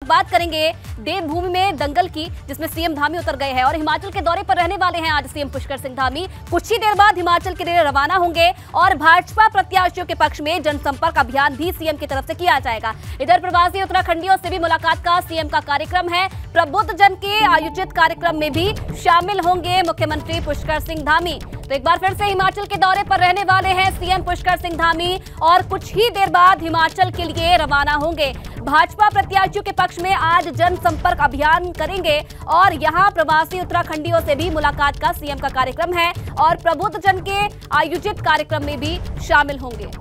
बात करेंगे देवभूमि में दंगल की, जिसमें सीएम धामी उतर गए हैं और हिमाचल के दौरे पर रहने वाले हैं आज सीएम पुष्कर सिंह धामी। कुछ ही देर बाद हिमाचल के लिए रवाना होंगे और भाजपा प्रत्याशियों के पक्ष में जनसंपर्क अभियान भी सीएम की तरफ से किया जाएगा। इधर प्रवासी उत्तराखंडियों से भी मुलाकात का सीएम का कार्यक्रम है। प्रबुद्ध जन के आयोजित कार्यक्रम में भी शामिल होंगे मुख्यमंत्री पुष्कर सिंह धामी। तो एक बार फिर से हिमाचल के दौरे पर रहने वाले हैं सीएम पुष्कर सिंह धामी और कुछ ही देर बाद हिमाचल के लिए रवाना होंगे। भाजपा प्रत्याशियों के पक्ष में आज जनसंपर्क अभियान करेंगे और यहां प्रवासी उत्तराखंडियों से भी मुलाकात का सीएम का कार्यक्रम है और प्रबुद्ध जन के आयोजित कार्यक्रम में भी शामिल होंगे।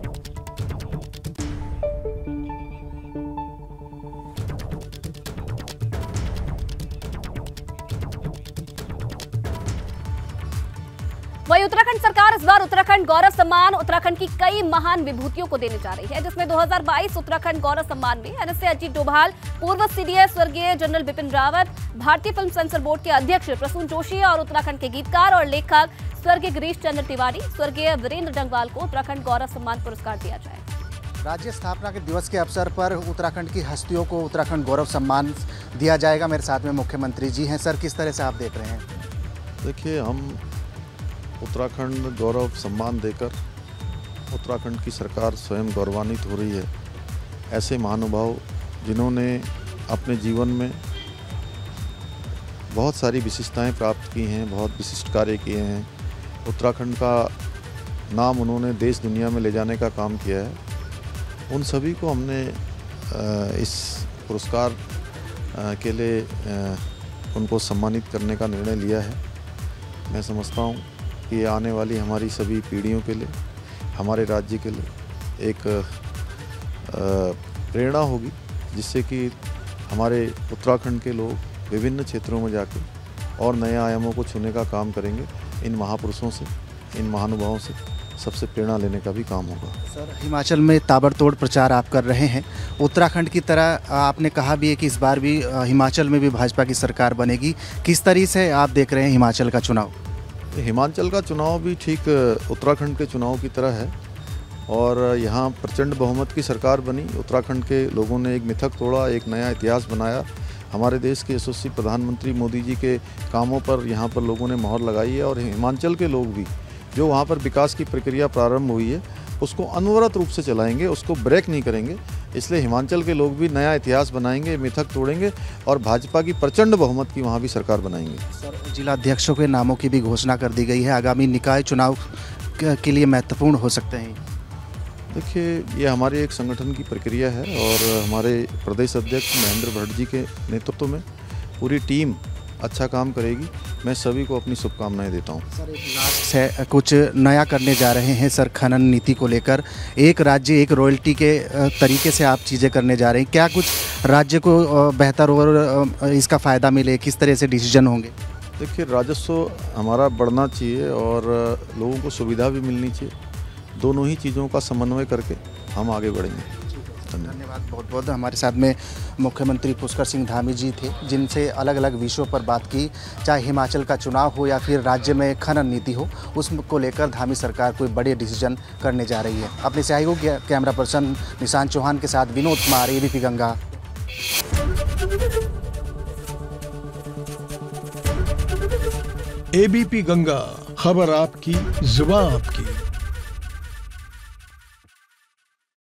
वही उत्तराखंड सरकार इस बार उत्तराखंड गौरव सम्मान उत्तराखंड की कई महान विभूतियों को देने जा रही है, जिसमें 2022 उत्तराखंड गौरव सम्मान में एनएसए अजीत डोभाल, पूर्व सीडीएस स्वर्गीय जनरल बिपिन रावत, भारतीय फिल्म सेंसर बोर्ड के अध्यक्ष प्रसून जोशी और उत्तराखंड के गीतकार और लेखक स्वर्गीय गिरीश चंद्र तिवारी, स्वर्गीय वीरेंद्र डंगवाल को उत्तराखंड गौरव सम्मान पुरस्कार दिया जाएगा। राज्य स्थापना के दिवस के अवसर पर उत्तराखंड की हस्तियों को उत्तराखंड गौरव सम्मान दिया जाएगा। मेरे साथ में मुख्यमंत्री जी हैं। सर, किस तरह से आप देख रहे हैं? देखिए, हम उत्तराखंड गौरव सम्मान देकर उत्तराखंड की सरकार स्वयं गौरवान्वित हो रही है। ऐसे महानुभाव जिन्होंने अपने जीवन में बहुत सारी विशिष्टताएं प्राप्त की हैं, बहुत विशिष्ट कार्य किए हैं, उत्तराखंड का नाम उन्होंने देश दुनिया में ले जाने का काम किया है, उन सभी को हमने इस पुरस्कार के लिए उनको सम्मानित करने का निर्णय लिया है। मैं समझता हूँ कि आने वाली हमारी सभी पीढ़ियों के लिए, हमारे राज्य के लिए एक प्रेरणा होगी, जिससे कि हमारे उत्तराखंड के लोग विभिन्न क्षेत्रों में जाकर और नए आयामों को छूने का काम करेंगे। इन महापुरुषों से, इन महानुभावों से सबसे प्रेरणा लेने का भी काम होगा। सर, हिमाचल में ताबड़तोड़ प्रचार आप कर रहे हैं। उत्तराखंड की तरह आपने कहा भी है कि इस बार भी हिमाचल में भी भाजपा की सरकार बनेगी। किस तरीके से आप देख रहे हैं हिमाचल का चुनाव? हिमाचल का चुनाव भी ठीक उत्तराखंड के चुनाव की तरह है और यहाँ प्रचंड बहुमत की सरकार बनी। उत्तराखंड के लोगों ने एक मिथक तोड़ा, एक नया इतिहास बनाया। हमारे देश के यशस्वी प्रधानमंत्री मोदी जी के कामों पर यहाँ पर लोगों ने मोहर लगाई है और हिमाचल के लोग भी जो वहाँ पर विकास की प्रक्रिया प्रारंभ हुई है उसको अनवरत रूप से चलाएंगे, उसको ब्रेक नहीं करेंगे। इसलिए हिमाचल के लोग भी नया इतिहास बनाएंगे, मिथक तोड़ेंगे और भाजपा की प्रचंड बहुमत की वहाँ भी सरकार बनाएंगे। सर, जिला अध्यक्षों के नामों की भी घोषणा कर दी गई है। आगामी निकाय चुनाव के लिए महत्वपूर्ण हो सकते हैं। देखिए, ये हमारे एक संगठन की प्रक्रिया है और हमारे प्रदेश अध्यक्ष महेंद्र भट्ट जी के नेतृत्व में पूरी टीम अच्छा काम करेगी। मैं सभी को अपनी शुभकामनाएं देता हूं। सर, एक लास्ट से कुछ नया करने जा रहे हैं सर, खनन नीति को लेकर एक राज्य एक रॉयल्टी के तरीके से आप चीज़ें करने जा रहे हैं। क्या कुछ राज्य को बेहतर और इसका फ़ायदा मिले? किस तरह से डिसीजन होंगे? देखिए, राजस्व हमारा बढ़ना चाहिए और लोगों को सुविधा भी मिलनी चाहिए। दोनों ही चीज़ों का समन्वय करके हम आगे बढ़ेंगे। धन्यवाद बहुत बहुत। हमारे साथ में मुख्यमंत्री पुष्कर सिंह धामी जी थे, जिनसे अलग अलग विषयों पर बात की, चाहे हिमाचल का चुनाव हो या फिर राज्य में खनन नीति हो, उसको लेकर धामी सरकार कोई बड़े डिसीजन करने जा रही है। अपने सहयोगी कैमरा पर्सन निशांत चौहान के साथ विनोद कुमार, एबीपी गंगा। एबीपी गंगा, खबर आपकी, जुबान आपकी।